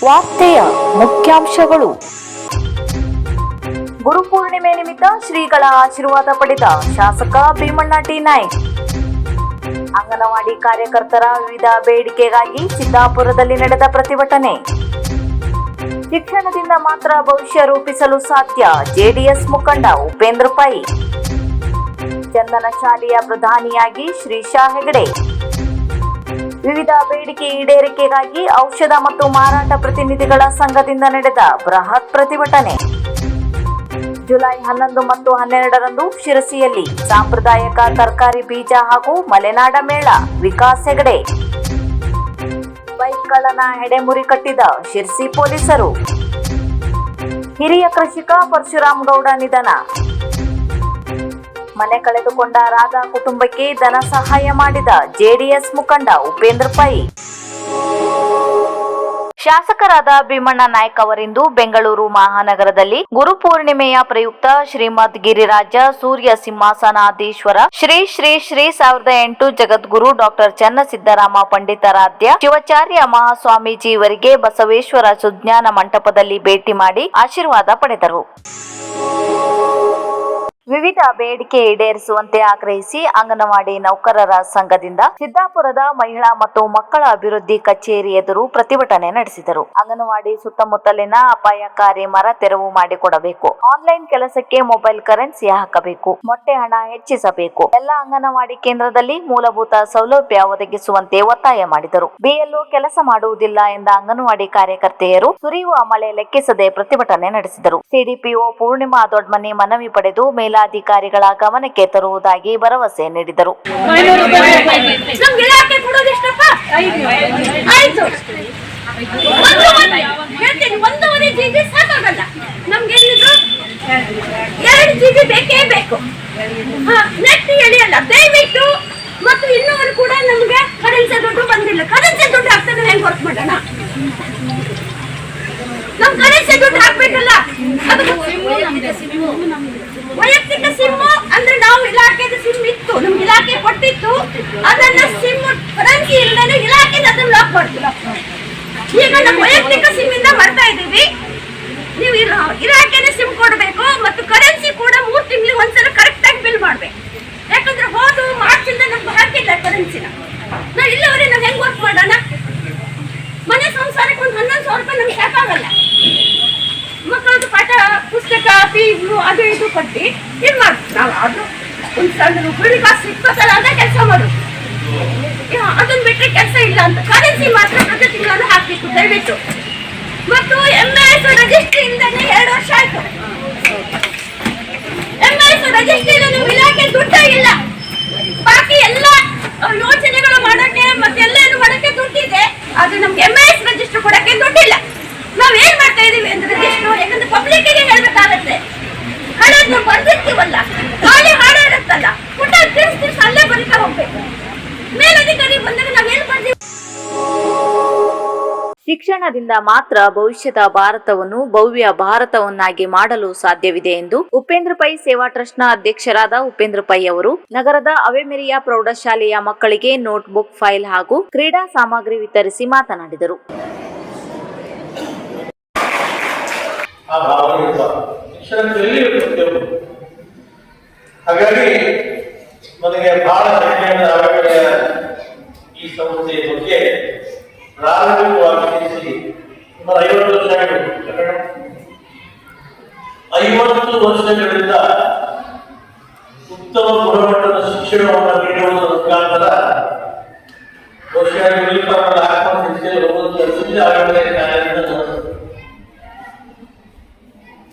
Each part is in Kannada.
ವಾರ್ತೆಯ ಮುಖ್ಯಾಂಶಗಳು. ಗುರುಪೂರ್ಣಿಮೆ ನಿಮಿತ್ತ ಶ್ರೀಗಳ ಆಶೀರ್ವಾದ ಪಡೆದ ಶಾಸಕ ಭೀಮಣ್ಣ ಟಿ ನಾಯ್ಕ್. ಅಂಗನವಾಡಿ ಕಾರ್ಯಕರ್ತರ ವಿವಿಧ ಬೇಡಿಕೆಗಾಗಿ ಸಿದ್ದಾಪುರದಲ್ಲಿ ನಡೆದ ಪ್ರತಿಭಟನೆ. ಶಿಕ್ಷಣದಿಂದ ಮಾತ್ರ ಭವಿಷ್ಯ ರೂಪಿಸಲು ಸಾಧ್ಯ, ಜೆಡಿಎಸ್ ಮುಖಂಡ ಉಪೇಂದ್ರ ಪೈ. ಚಂದನ ಶಾಲೆಯ ಪ್ರಧಾನಿಯಾಗಿ ಶ್ರೀಶಾ ಹೆಗಡೆ. ವಿವಿಧ ಬೇಡಿಕೆ ಈಡೇರಿಕೆಗಾಗಿ ಔಷಧ ಮತ್ತು ಮಾರಾಟ ಪ್ರತಿನಿಧಿಗಳ ಸಂಘದಿಂದ ನಡೆದ ಬೃಹತ್ ಪ್ರತಿಭಟನೆ. ಜುಲೈ 11 ಮತ್ತು 12ರಂದು ಶಿರಸಿಯಲ್ಲಿ ಸಾಂಪ್ರದಾಯಿಕ ತರಕಾರಿ ಬೀಜ ಹಾಗೂ ಮಲೆನಾಡ ಮೇಳ. ವಿಕಾಸ್ ಹೆಗಡೆ. ಬೈಕ್ ಕಳ್ಳನ ಹೆಡೆಮುರಿ ಕಟ್ಟಿದ ಶಿರಸಿ ಪೊಲೀಸರು. ಹಿರಿಯ ಕೃಷಿಕ ಪರಶುರಾಮ್ ಗೌಡ ನಿಧನ. ಮನೆ ಕಳೆದುಕೊಂಡ ರಾಧಾ ಕುಟುಂಬಕ್ಕೆ ಧನ ಸಹಾಯ ಮಾಡಿದ ಜೆಡಿಎಸ್ ಮುಖಂಡ ಉಪೇಂದ್ರ ಪೈ. ಶಾಸಕರಾದ ಭೀಮಣ್ಣ ನಾಯ್ಕ್ ಅವರಿಂದು ಬೆಂಗಳೂರು ಮಹಾನಗರದಲ್ಲಿ ಗುರುಪೂರ್ಣಿಮೆಯ ಪ್ರಯುಕ್ತ ಶ್ರೀಮದ್ ಗಿರಿರಾಜ ಸೂರ್ಯ ಸಿಂಹಾಸನಾಧೀಶ್ವರ ಶ್ರೀ ಶ್ರೀ ಶ್ರೀ 1008 ಜಗದ್ಗುರು ಡಾಕ್ಟರ್ ಚನ್ನಸಿದ್ದರಾಮ ಪಂಡಿತಾರಾಧ್ಯ ಶಿವಾಚಾರ್ಯ ಮಹಾಸ್ವಾಮೀಜಿ ಇವರಿಗೆ ಬಸವೇಶ್ವರ ಸುಜ್ಞಾನ ಮಂಟಪದಲ್ಲಿ ಭೇಟಿ ಮಾಡಿ ಆಶೀರ್ವಾದ ಪಡೆದರು. ವಿವಿಧ ಬೇಡಿಕೆ ಈಡೇರಿಸುವಂತೆ ಆಗ್ರಹಿಸಿ ಅಂಗನವಾಡಿ ನೌಕರರ ಸಂಘದಿಂದ ಸಿದ್ದಾಪುರದ ಮಹಿಳಾ ಮತ್ತು ಮಕ್ಕಳ ಅಭಿವೃದ್ಧಿ ಕಚೇರಿ ಎದುರು ಪ್ರತಿಭಟನೆ ನಡೆಸಿದರು. ಅಂಗನವಾಡಿ ಸುತ್ತಮುತ್ತಲಿನ ಅಪಾಯಕಾರಿ ಮರ ತೆರವು ಮಾಡಿಕೊಡಬೇಕು, ಆನ್ಲೈನ್ ಕೆಲಸಕ್ಕೆ ಮೊಬೈಲ್ ಕರೆನ್ಸಿ ಹಾಕಬೇಕು, ಮೊಟ್ಟೆ ಹಣ ಹೆಚ್ಚಿಸಬೇಕು, ಎಲ್ಲ ಅಂಗನವಾಡಿ ಕೇಂದ್ರದಲ್ಲಿ ಮೂಲಭೂತ ಸೌಲಭ್ಯ ಒದಗಿಸುವಂತೆ ಒತ್ತಾಯ ಮಾಡಿದರು. ಬಿಎಲ್ಒ ಕೆಲಸ ಮಾಡುವುದಿಲ್ಲ ಎಂದ ಅಂಗನವಾಡಿ ಕಾರ್ಯಕರ್ತೆಯರು ಸುರಿಯುವ ಮಳೆ ಲೆಕ್ಕಿಸದೆ ಪ್ರತಿಭಟನೆ ನಡೆಸಿದರು. ಸಿಡಿಪಿಒ ಪೂರ್ಣಿಮಾ ದೊಡ್ಮನಿ ಮನವಿ ಪಡೆದು ಮೇಲಾಧಿಕಾರಿಗಳ ಗಮನಕ್ಕೆ ತರುವುದಾಗಿ ಭರವಸೆ ನೀಡಿದರು. ದಯವಿಟ್ಟು ಮತ್ತು ಇನ್ನೂರು ಕೂಡ ನಮ್ಗೆ ಕರೆನ್ಸಿ ದುಡ್ಡು ಬಂದಿಲ್ಲ. ಕರೆನ್ಸಿ ದುಡ್ಡು ಹಾಕ್ತಾನೆ ಹೆಂಗ್ ವರ್ಕ್ ಮಾಡೋಣ? ನಮ್ ಕರೆನ್ಸಿ ದುಡ್ಡು ಹಾಕ್ಬೇಕಲ್ಲ. ವೈಯಕ್ತಿಕ ಸಿಮ್ ಅಂದ್ರೆ ನಾವು ಇಲಾಖೆದ ಸಿಮ್ ಇತ್ತು, ನಮ್ಗೆ ಇಲಾಖೆ ಕೊಟ್ಟಿತ್ತು. ಅದನ್ನ ಸಿಮ್ ಕರೆನ್ಸಿ ಇಲ್ಲದೆ ಇಲಾಖೆ ಅದನ್ನ ಲಾಕ್ ಮಾಡ್ತೀವಿ. ಈಗ ನಮ್ಮ ವೈಯಕ್ತಿಕ ಸಿಮ್ ಇಂದ ಮಾಡ್ತಾ ಇದೀವಿ. ನೀವು ಇಲಾಖೆನೇ ಸಿಮ್ ಕೊಡ್ಬೇಕು ಮತ್ತು ಕರೆನ್ಸಿ ಕೂಡ 3 ತಿಂಗಳಿಗೆ ಒಂದ್ಸಲ ಕರೆಕ್ಟ್ ಆಗಿ ಬಿಲ್ ಮಾಡ್ಬೇಕು. ಯಾಕಂದ್ರೆ ಹೋದು ಮಾರ್ಚಿಂದ ನಮ್ಗೆ ಹಾಕಿಲ್ಲ ಕರೆನ್ಸಿನ. ನಾವು ಇಲ್ಲಿವರೆಗೆ ನಾವು ಹೆಂಗ್ ವರ್ಕ್ ಮಾಡೋಣ? ಮನೆ ಸಂಸಾರಕ್ಕೆ ಒಂದು 11,000 ರೂಪಾಯಿ ನಮ್ಗೆ ಸಾಕಾಗಲ್ಲ. ಮಕ್ಕಳದ್ದು ಪಾಠ ಪುಸ್ತಕ ಫೀಸು ಅದು ಇದು ಕೊಟ್ಟು ಇದು ಮಾಡ್ತೀವಿ ನಾವು. ಅದು ಒಂದು ಸಣ್ಣ ರೂಪಾಯಿ ಕಾಸು 20 ಅದ ಕೆಲಸ ಮಾಡೋದು. ಅದನ್ನ ಬಿಟ್ಟರೆ ಕೆಲಸ ಇಲ್ಲ ಅಂತ. ಕರೆನ್ಸಿ ಮಾತ್ರ ಪ್ರತಿ ತಿಂಗಳು ಹಾಕಬೇಕು ದಯವಿಟ್ಟು. ಮತ್ತು MIS ರಿಜಿಸ್ಟ್ರಿಯಿಂದನೇ 2 ವರ್ಷ ಆಯ್ತು. MIS ರಿಜಿಸ್ಟ್ರಿಯಿಂದ ನಿಮ್ಮ ಇಲಾಖೆ ದುಡ್ಡೇ ಇಲ್ಲ. ಬಾಕಿ ಎಲ್ಲ ಯೋಜನೆಗಳು ಮಾಡೋಕ್ಕೆ ಮತ್ತೆ ಎಲ್ಲೇನು ಮಾಡೋಕ್ಕೆ ದುಡ್ಡಿದೆ. ಆದ್ರೆ ನಮ್ಗೆ MIS ರಿಜಿಸ್ಟರ್ ಕೊಡಕ್ಕೆ ದುಡ್ಡಿಲ್ಲ. ನಾವ್ ಏನ್ ಮಾಡ್ತಾ ಇದೀವಿ ಅಂದ್ರೆ ರಿಜಿಸ್ಟರ್, ಯಾಕಂದ್ರೆ ಪಬ್ಲಿಕ್ಗೆ ಹೇಳ್ಬೇಕಾಗತ್ತೆ. ಹಾಡೋದು ನಾವು ಬರ್ದಿರ್ತೀವಲ್ಲ, ಖಾಲಿ ಹಾಡಾಡುತ್ತಲ್ಲ, ಪುಟ್ಟ ತಿರ್ಸ್ ಅಲ್ಲೇ ಬರೀತಾ ಹೋಗ್ಬೇಕು. ಮೇಲಧಿಕಾರಿ ಬಂದಾಗ ನಾವೇನ್ ಮಾಡ್ತೀವಿ? ಶಿಕ್ಷಣದಿಂದ ಮಾತ್ರ ಭವಿಷ್ಯದ ಭಾರತವನ್ನು ಭವ್ಯ ಭಾರತವನ್ನಾಗಿ ಮಾಡಲು ಸಾಧ್ಯವಿದೆ ಎಂದು ಉಪೇಂದ್ರ ಪೈ ಸೇವಾ ಟ್ರಸ್ಟ್ನ ಅಧ್ಯಕ್ಷರಾದ ಉಪೇಂದ್ರ ಪೈ ಅವರು ನಗರದ ಅವೆಮೆರಿಯ ಪ್ರೌಢಶಾಲೆಯ ಮಕ್ಕಳಿಗೆ ನೋಟ್ಬುಕ್, ಫೈಲ್ ಹಾಗೂ ಕ್ರೀಡಾ ಸಾಮಗ್ರಿ ವಿತರಿಸಿ ಮಾತನಾಡಿದರು. ಹಾಗಾಗಿ ನನಗೆ ಬಹಳ ಹೆಮ್ಮೆಯ ಈ ಸಂಸ್ಥೆಯ ಬಗ್ಗೆ ಪ್ರಾರಂಭಿಕವಾಗಿ ತಿಳಿಸಿ ಸುಮಾರು 50 ವರ್ಷ ಆಗಿದೆ. 50 ವರ್ಷಗಳಿಂದ ಉತ್ತಮ ಗುಣಮಟ್ಟದ ಶಿಕ್ಷಣವನ್ನು ನೀಡುವುದರ ಮುಖಾಂತರ ಬಹುಶಃ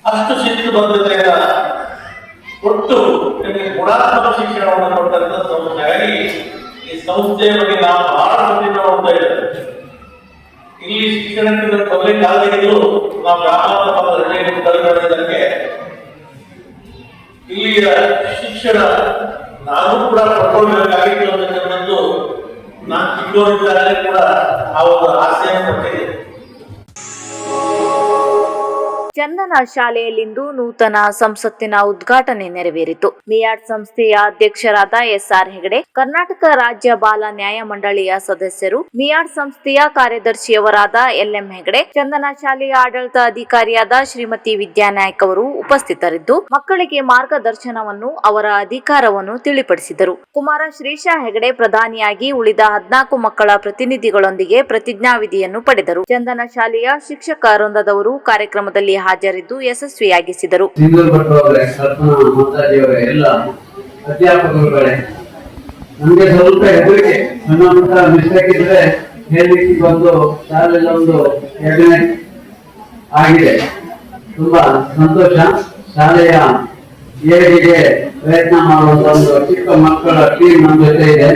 ಅಷ್ಟು ಶಿಸ್ತುಬದ್ಧತೆಯಿಂದ ಕೊಟ್ಟು ನಿಮಗೆ ಗುಣಾತ್ಮಕ ಶಿಕ್ಷಣವನ್ನು ಕೊಟ್ಟಂತ ಸಂಸ್ಥೆ. ಹಾಗಾಗಿ ಈ ಸಂಸ್ಥೆಯ ಬಗ್ಗೆ ನಾವು ಬಹಳ ಮಂದಿನ ನೋಡ್ತಾ ಇದ್ದೇವೆ. ಇಲ್ಲಿ ಶಿಕ್ಷಣಕ್ಕೆ ಮೊದಲೇ ಕಾಲದಿಂದಲೂ ನಾವು ಗ್ರಾಮಾಂತರ ಹಳ್ಳಿಯನ್ನು ಕಳೆದೊಡೆದಕ್ಕೆ ಇಲ್ಲಿಯ ಶಿಕ್ಷಣ ನಾನು ಕೂಡ ಪಡ್ಕೊಳ್ಬೇಕಾಗಿತ್ತು ಅಂತಕ್ಕಂಥದ್ದು ನಾನು ಚಿಕ್ಕವರಿದ್ದಾಗಲೇ ಕೂಡ ಆ ಒಂದು ಆಸೆಯನ್ನು ಪಟ್ಟಿದ್ದೆ. ಚಂದನ ಶಾಲೆಯಲ್ಲಿಂದು ನೂತನ ಸಂಸತ್ತಿನ ಉದ್ಘಾಟನೆ ನೆರವೇರಿತು. ಮಿಯಾಡ್ ಸಂಸ್ಥೆಯ ಅಧ್ಯಕ್ಷರಾದ ಎಸ್ಆರ್ ಹೆಗಡೆ, ಕರ್ನಾಟಕ ರಾಜ್ಯ ಬಾಲ ನ್ಯಾಯ ಮಂಡಳಿಯ ಸದಸ್ಯರು, ಮಿಯಾಡ್ ಸಂಸ್ಥೆಯ ಕಾರ್ಯದರ್ಶಿಯವರಾದ ಎಲ್ಎಂ ಹೆಗಡೆ, ಚಂದನ ಶಾಲೆಯ ಆಡಳಿತ ಅಧಿಕಾರಿಯಾದ ಶ್ರೀಮತಿ ವಿದ್ಯಾನಾಯಕ್ ಅವರು ಉಪಸ್ಥಿತರಿದ್ದು ಮಕ್ಕಳಿಗೆ ಮಾರ್ಗದರ್ಶನವನ್ನು, ಅವರ ಅಧಿಕಾರವನ್ನು ತಿಳಿಪಡಿಸಿದರು. ಕುಮಾರ ಶ್ರೀಶಾ ಹೆಗಡೆ ಪ್ರಧಾನಿಯಾಗಿ ಉಳಿದ 14 ಮಕ್ಕಳ ಪ್ರತಿನಿಧಿಗಳೊಂದಿಗೆ ಪ್ರತಿಜ್ಞಾವಿಧಿಯನ್ನು ಪಡೆದರು. ಚಂದನ ಶಾಲೆಯ ಶಿಕ್ಷಕ ವೃಂದದವರು ಕಾರ್ಯಕ್ರಮದಲ್ಲಿ ಹಾಜರಿದ್ದು ಯಶಸ್ವಿಯಾಗಿಸಿದರು. ಎಲ್ಲ ಅಧ್ಯಾಪಕರುಗಳೇ, ನಮಗೆ ಸ್ವಲ್ಪ ಹೆದರಿಕೆ, ಸಣ್ಣ ಪುಟ್ಟ ಮಿಸ್ಟೇಕ್ ಇದ್ರೆ ಹೇಳಲಿಕ್ಕೆ ಬಂದು ಶಾಲೆಯಲ್ಲಿ ಒಂದು ಕ್ಯಾಬಿನೆಟ್ ಆಗಿದೆ. ತುಂಬಾ ಸಂತೋಷ. ಶಾಲೆಯ ಏಳಿಗೆಗೆ ಪ್ರಯತ್ನ ಮಾಡುವಂತ ಒಂದು ಚಿಕ್ಕ ಮಕ್ಕಳ ಟೀಮ್ ನಮ್ಮ ಜೊತೆ ಇದೆ.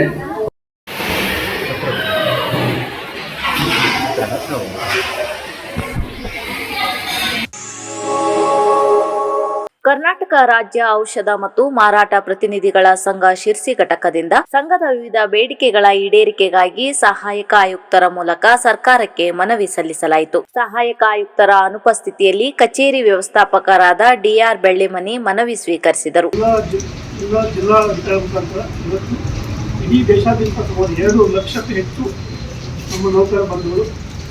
ಕರ್ನಾಟಕ ರಾಜ್ಯ ಔಷಧ ಮತ್ತು ಮಾರಾಟ ಪ್ರತಿನಿಧಿಗಳ ಸಂಘ ಶಿರ್ಸಿ ಘಟಕದಿಂದ ಸಂಘದ ವಿವಿಧ ಬೇಡಿಕೆಗಳ ಈಡೇರಿಕೆಗಾಗಿ ಸಹಾಯಕ ಆಯುಕ್ತರ ಮೂಲಕ ಸರ್ಕಾರಕ್ಕೆ ಮನವಿ ಸಲ್ಲಿಸಲಾಯಿತು. ಸಹಾಯಕ ಆಯುಕ್ತರ ಅನುಪಸ್ಥಿತಿಯಲ್ಲಿ ಕಚೇರಿ ವ್ಯವಸ್ಥಾಪಕರಾದ ಡಿಆರ್ ಬೆಳ್ಳಿಮನಿ ಮನವಿ ಸ್ವೀಕರಿಸಿದರು. ಜಿಲ್ಲಾಧಿಕಾರಿ ಮುಖಾಂತರ ಇವತ್ತು ಇಡೀ ದೇಶಾದ್ಯಂತ ಸುಮಾರು 2 ಲಕ್ಷಕ್ಕೂ ಹೆಚ್ಚು ನಮ್ಮ ನೌಕರ ಬಂಧುಗಳು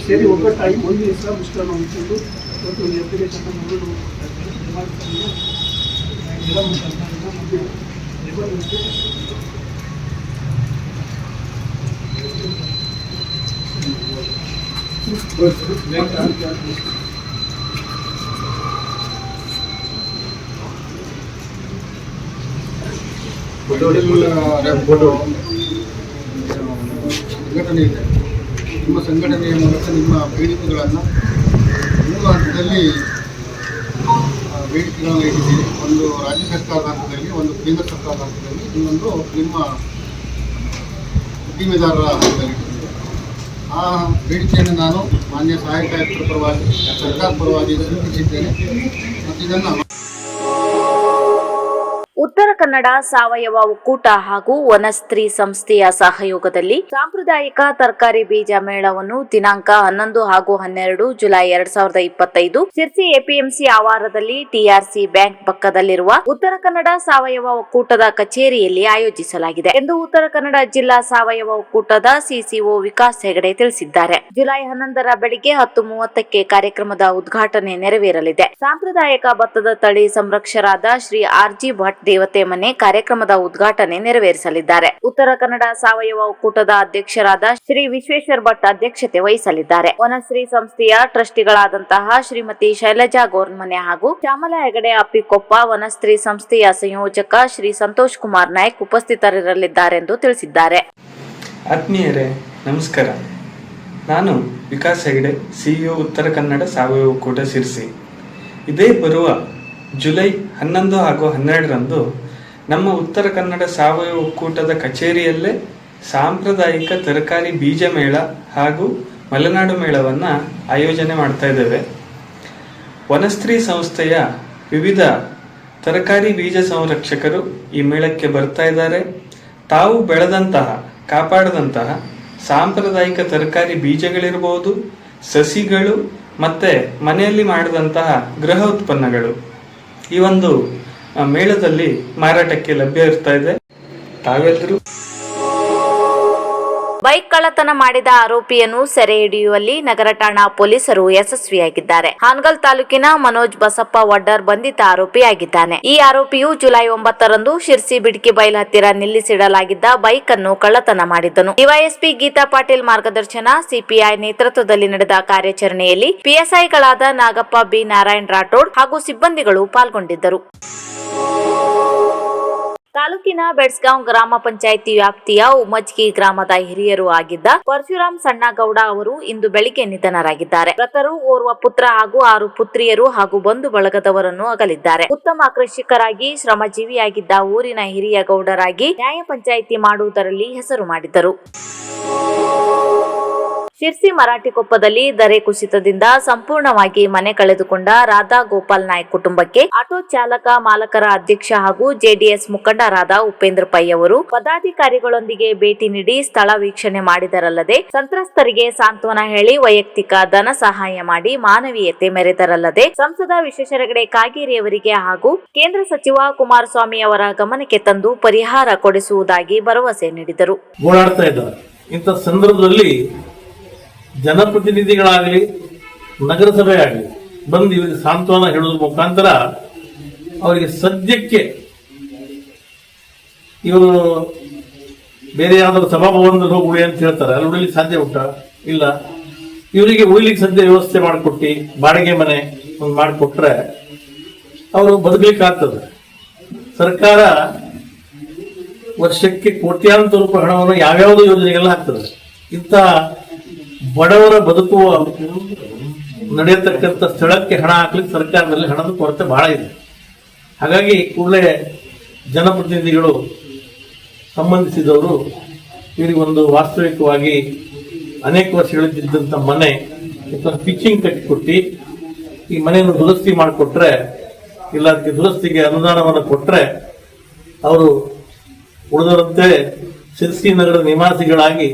ಸೇರಿ ಒಗ್ಗಟ್ಟಾಗಿ ಒಂದು ದಿವಸ ಮುಷ್ಕರವನ್ನು ಹಮ್ಮಿಕೊಂಡು ಇವತ್ತು ಒಂದು ಅಪ್ಲಿಕೇಶನ್ ಸಂಘಟನೆ ಇದೆ. ನಿಮ್ಮ ಸಂಘಟನೆಯ ಮೂಲಕ ನಿಮ್ಮ ಬೇಡಿಕೆಗಳನ್ನು 3 ಹಂತದಲ್ಲಿ ಬೇಡಿಕೆಗಳನ್ನು ಇಟ್ಟಿದ್ದೀರಿ. ಒಂದು ರಾಜ್ಯ ಸರ್ಕಾರದ ಹಂತದಲ್ಲಿ, ಒಂದು ಕೇಂದ್ರ ಸರ್ಕಾರದ ಹಂತದಲ್ಲಿ, ಇನ್ನೊಂದು ನಿಮ್ಮ ಉದ್ದಿಮೆದಾರರ ಹಂತದಲ್ಲಿ ಇಟ್ಟಿದ್ದೀರಿ. ಆ ಬೇಡಿಕೆಯನ್ನು ನಾನು ಮಾನ್ಯ ಸಹಾಯಕ ಆಯುಕ್ತರ ಪರವಾಗಿ, ಸರ್ಕಾರ ಪರವಾಗಿ ಸ್ವೀಕರಿಸಿದ್ದೇನೆ ಮತ್ತು ಇದನ್ನು ಉತ್ತರ ಕನ್ನಡ ಸಾವಯವ ಒಕ್ಕೂಟ ಹಾಗೂ ವನಸ್ತ್ರೀ ಸಂಸ್ಥೆಯ ಸಹಯೋಗದಲ್ಲಿ ಸಾಂಪ್ರದಾಯಿಕ ತರಕಾರಿ ಬೀಜ ಮೇಳವನ್ನು ದಿನಾಂಕ 11 ಹಾಗೂ 12 ಜುಲೈ 2025 ಸಿರ್ಸಿ ಎಪಿಎಂಸಿ ಆವಾರದಲ್ಲಿ ಟಿಆರ್ಸಿ ಬ್ಯಾಂಕ್ ಪಕ್ಕದಲ್ಲಿರುವ ಉತ್ತರ ಕನ್ನಡ ಸಾವಯವ ಒಕ್ಕೂಟದ ಕಚೇರಿಯಲ್ಲಿ ಆಯೋಜಿಸಲಾಗಿದೆ ಎಂದು ಉತ್ತರ ಕನ್ನಡ ಜಿಲ್ಲಾ ಸಾವಯವ ಒಕ್ಕೂಟದ ಸಿಸಿಒ ವಿಕಾಸ್ ಹೆಗಡೆ ತಿಳಿಸಿದ್ದಾರೆ. ಜುಲೈ 11ರ ಬೆಳಿಗ್ಗೆ 10:30ಕ್ಕೆ ಕಾರ್ಯಕ್ರಮದ ಉದ್ಘಾಟನೆ ನೆರವೇರಲಿದೆ. ಸಾಂಪ್ರದಾಯಿಕ ಭತ್ತದ ತಳಿ ಸಂರಕ್ಷಕರಾದ ಶ್ರೀ ಆರ್ಜಿ ಭಟ್ ದೇವತೆ ಮನೆ ಕಾರ್ಯಕ್ರಮದ ಉದ್ಘಾಟನೆ ನೆರವೇರಿಸಲಿದ್ದಾರೆ. ಉತ್ತರ ಕನ್ನಡ ಸಾವಯವ ಒಕ್ಕೂಟದ ಅಧ್ಯಕ್ಷರಾದ ಶ್ರೀ ವಿಶ್ವೇಶ್ವರ್ ಭಟ್ ಅಧ್ಯಕ್ಷತೆ ವಹಿಸಲಿದ್ದಾರೆ. ವನಶ್ರೀ ಸಂಸ್ಥೆಯ ಟ್ರಸ್ಟಿಗಳಾದಂತಹ ಶ್ರೀಮತಿ ಶೈಲಜಾ ಗೋರ್ಮನೆ ಹಾಗೂ ಶ್ಯಾಮಲಾ ಹೆಗಡೆ ಅಪ್ಪಿಕೊಪ್ಪ, ವನಶ್ರೀ ಸಂಸ್ಥೆಯ ಸಂಯೋಜಕ ಶ್ರೀ ಸಂತೋಷ್ ಕುಮಾರ್ ನಾಯ್ಕ್ ಉಪಸ್ಥಿತರಿರಲಿದ್ದಾರೆಂದು ತಿಳಿಸಿದ್ದಾರೆ. ಆತ್ಮೀಯರೇ, ನಮಸ್ಕಾರ. ನಾನು ವಿಕಾಸ್ ಹೆಗಡೆ, ಸಿಇಒ ಉತ್ತರ ಕನ್ನಡ ಸಾವಯವ ಒಕ್ಕೂಟ ಸಿರ್ಸಿ. ಇದೇ ಬರುವ ಜುಲೈ 11 ಹಾಗೂ 12ರಂದು ನಮ್ಮ ಉತ್ತರ ಕನ್ನಡ ಸಾವಯವ ಒಕ್ಕೂಟದ ಕಚೇರಿಯಲ್ಲೇ ಸಾಂಪ್ರದಾಯಿಕ ತರಕಾರಿ ಬೀಜ ಮೇಳ ಹಾಗೂ ಮಲೆನಾಡು ಮೇಳವನ್ನು ಆಯೋಜನೆ ಮಾಡ್ತಾ ಇದ್ದೇವೆ. ವನಸ್ತ್ರೀ ಸಂಸ್ಥೆಯ ವಿವಿಧ ತರಕಾರಿ ಬೀಜ ಸಂರಕ್ಷಕರು ಈ ಮೇಳಕ್ಕೆ ಬರ್ತಾ ಇದ್ದಾರೆ. ತಾವು ಬೆಳೆದಂತಹ, ಕಾಪಾಡಿದಂತಹ ಸಾಂಪ್ರದಾಯಿಕ ತರಕಾರಿ ಬೀಜಗಳಿರ್ಬೋದು, ಸಸಿಗಳು ಮತ್ತು ಮನೆಯಲ್ಲಿ ಮಾಡಿದಂತಹ ಗೃಹ ಉತ್ಪನ್ನಗಳು ಈ ಒಂದು ಮೇಳದಲ್ಲಿ ಮಾರಾಟಕ್ಕೆ ಲಭ್ಯ ಇರ್ತಾ ಇದೆ. ತಾವೆಲ್ಲರೂ ಬೈಕ್ ಕಳ್ಳತನ ಮಾಡಿದ ಆರೋಪಿಯನ್ನು ಸೆರೆ ಹಿಡಿಯುವಲ್ಲಿ ನಗರ ಠಾಣಾ ಪೊಲೀಸರು ಯಶಸ್ವಿಯಾಗಿದ್ದಾರೆ. ಹಾನಗಲ್ ತಾಲೂಕಿನ ಮನೋಜ್ ಬಸಪ್ಪ ವಡ್ಡರ್ ಬಂಧಿತ ಆರೋಪಿಯಾಗಿದ್ದಾನೆ. ಈ ಆರೋಪಿಯು ಜುಲೈ 9ರಂದು ಶಿರ್ಸಿ ಬಿಡ್ಕಿ ಬೈಲ್ ಹತ್ತಿರ ನಿಲ್ಲಿಸಿಡಲಾಗಿದ್ದ ಬೈಕ್ ಅನ್ನು ಕಳ್ಳತನ ಮಾಡಿದ್ದನು. ಡಿವೈಎಸ್ಪಿ ಗೀತಾ ಪಾಟೀಲ್ ಮಾರ್ಗದರ್ಶನ, ಸಿಪಿಐ ನೇತೃತ್ವದಲ್ಲಿ ನಡೆದ ಕಾರ್ಯಾಚರಣೆಯಲ್ಲಿ ಪಿಎಸ್ಐಗಳಾದ ನಾಗಪ್ಪ ಬಿ, ನಾರಾಯಣ್ ರಾಠೋಡ್ ಹಾಗೂ ಸಿಬ್ಬಂದಿಗಳು ಪಾಲ್ಗೊಂಡಿದ್ದರು. ತಾಲೂಕಿನ ಬೆಡ್ಸ್ಗಾಂವ್ ಗ್ರಾಮ ಪಂಚಾಯಿತಿ ವ್ಯಾಪ್ತಿಯ ಉಮಜ್ಗಿ ಗ್ರಾಮದ ಹಿರಿಯರು ಆಗಿದ್ದ ಪರಶುರಾಮ್ ಸಣ್ಣಗೌಡ ಅವರು ಇಂದು ಬೆಳಿಗ್ಗೆ ನಿಧನರಾಗಿದ್ದಾರೆ. ಮೃತರು ಓರ್ವ ಪುತ್ರ ಹಾಗೂ 6 ಪುತ್ರಿಯರು ಹಾಗೂ ಬಂಧು ಬಳಗದವರನ್ನು ಅಗಲಿದ್ದಾರೆ. ಉತ್ತಮ ಕೃಷಿಕರಾಗಿ ಶ್ರಮಜೀವಿಯಾಗಿದ್ದ ಊರಿನ ಹಿರಿಯ ಗೌಡರಾಗಿ ನ್ಯಾಯ ಪಂಚಾಯಿತಿ ಮಾಡುವುದರಲ್ಲಿ ಹೆಸರು ಮಾಡಿದ್ದರು. ಶಿರ್ಸಿ ಮರಾಠಿಕೊಪ್ಪದಲ್ಲಿ ದರೆ ಕುಸಿತದಿಂದ ಸಂಪೂರ್ಣವಾಗಿ ಮನೆ ಕಳೆದುಕೊಂಡ ರಾಧಾ ಗೋಪಾಲ್ ನಾಯ್ಕ್ ಕುಟುಂಬಕ್ಕೆ ಆಟೋ ಚಾಲಕ ಮಾಲಕರ ಅಧ್ಯಕ್ಷ ಹಾಗೂ ಜೆಡಿಎಸ್ ಮುಖಂಡರಾದ ಉಪೇಂದ್ರ ಪೈ ಅವರು ಪದಾಧಿಕಾರಿಗಳೊಂದಿಗೆ ಭೇಟಿ ನೀಡಿ ಸ್ಥಳ ವೀಕ್ಷಣೆ ಮಾಡಿದರಲ್ಲದೆ ಸಂತ್ರಸ್ತರಿಗೆ ಸಾಂತ್ವನ ಹೇಳಿ ವೈಯಕ್ತಿಕ ಧನ ಸಹಾಯ ಮಾಡಿ ಮಾನವೀಯತೆ ಮೆರೆದರಲ್ಲದೆ ಸಂಸದ ವಿಶ್ವೇಶ್ವರ ಕಾಗೇರಿಯವರಿಗೆ ಹಾಗೂ ಕೇಂದ್ರ ಸಚಿವ ಕುಮಾರಸ್ವಾಮಿ ಅವರ ಗಮನಕ್ಕೆ ತಂದು ಪರಿಹಾರ ಕೊಡಿಸುವುದಾಗಿ ಭರವಸೆ ನೀಡಿದರು. ಓಡಾಡ್ತಾ ಇದ್ದಾರೆ. ಇಂಥ ಸಂದರ್ಭದಲ್ಲಿ ಜನಪ್ರತಿನಿಧಿಗಳಾಗಲಿ ನಗರಸಭೆ ಆಗಲಿ ಬಂದು ಇವರಿಗೆ ಸಾಂತ್ವನ ಹೇಳೋದ್ರ ಮುಖಾಂತರ ಅವರಿಗೆ ಸದ್ಯಕ್ಕೆ ಇವರು ಬೇರೆ ಯಾವ್ದಾದ್ರು ಸಭಾಭವನದಲ್ಲಿ ಹೋಗಿ ಉಳಿ ಅಂತ ಹೇಳ್ತಾರೆ, ಅಲ್ಲಿ ಉಳಿಲಿಕ್ಕೆ ಸಾಧ್ಯ ಉಂಟಾ? ಇಲ್ಲ. ಇವರಿಗೆ ಉಳಿಲಿಕ್ಕೆ ಸದ್ಯ ವ್ಯವಸ್ಥೆ ಮಾಡಿಕೊಟ್ಟು ಬಾಡಿಗೆ ಮನೆ ಒಂದು ಮಾಡಿಕೊಟ್ರೆ ಅವರು ಬದುಕಲಿಕ್ಕೆ ಆಗ್ತದೆ. ಸರ್ಕಾರ ವರ್ಷಕ್ಕೆ ಕೋಟ್ಯಾಂತರ ರೂಪಾಯಿ ಹಣವನ್ನು ಯಾವ್ಯಾವುದೋ ಯೋಜನೆಗೆಲ್ಲ ಹಾಕ್ತದೆ. ಇಂಥ ಬಡವರ ಬದುಕುವ ನಡೆಯತಕ್ಕಂಥ ಸ್ಥಳಕ್ಕೆ ಹಣ ಹಾಕ್ಲಿಕ್ಕೆ ಸರ್ಕಾರದಲ್ಲಿ ಹಣದ ಕೊರತೆ ಬಹಳ ಇದೆ. ಹಾಗಾಗಿ ಕೂಡಲೇ ಜನಪ್ರತಿನಿಧಿಗಳು ಸಂಬಂಧಿಸಿದವರು ಇವರಿಗೆ ಒಂದು ವಾಸ್ತವಿಕವಾಗಿ ಅನೇಕ ವರ್ಷಗಳಿದ್ದಂಥ ಮನೆ ಪಿಚ್ಚಿಂಗ್ ಕಟ್ಟಿಕೊಟ್ಟು ಈ ಮನೆಯನ್ನು ದುರಸ್ತಿ ಮಾಡಿಕೊಟ್ರೆ, ಇಲ್ಲ ಅದಕ್ಕೆ ದುರಸ್ತಿಗೆ ಅನುದಾನವನ್ನು ಕೊಟ್ಟರೆ ಅವರು ಉಳಿದರಂತೆ ಶಿರ್ಸಿ ನಗರದ ನಿವಾಸಿಗಳಾಗಿ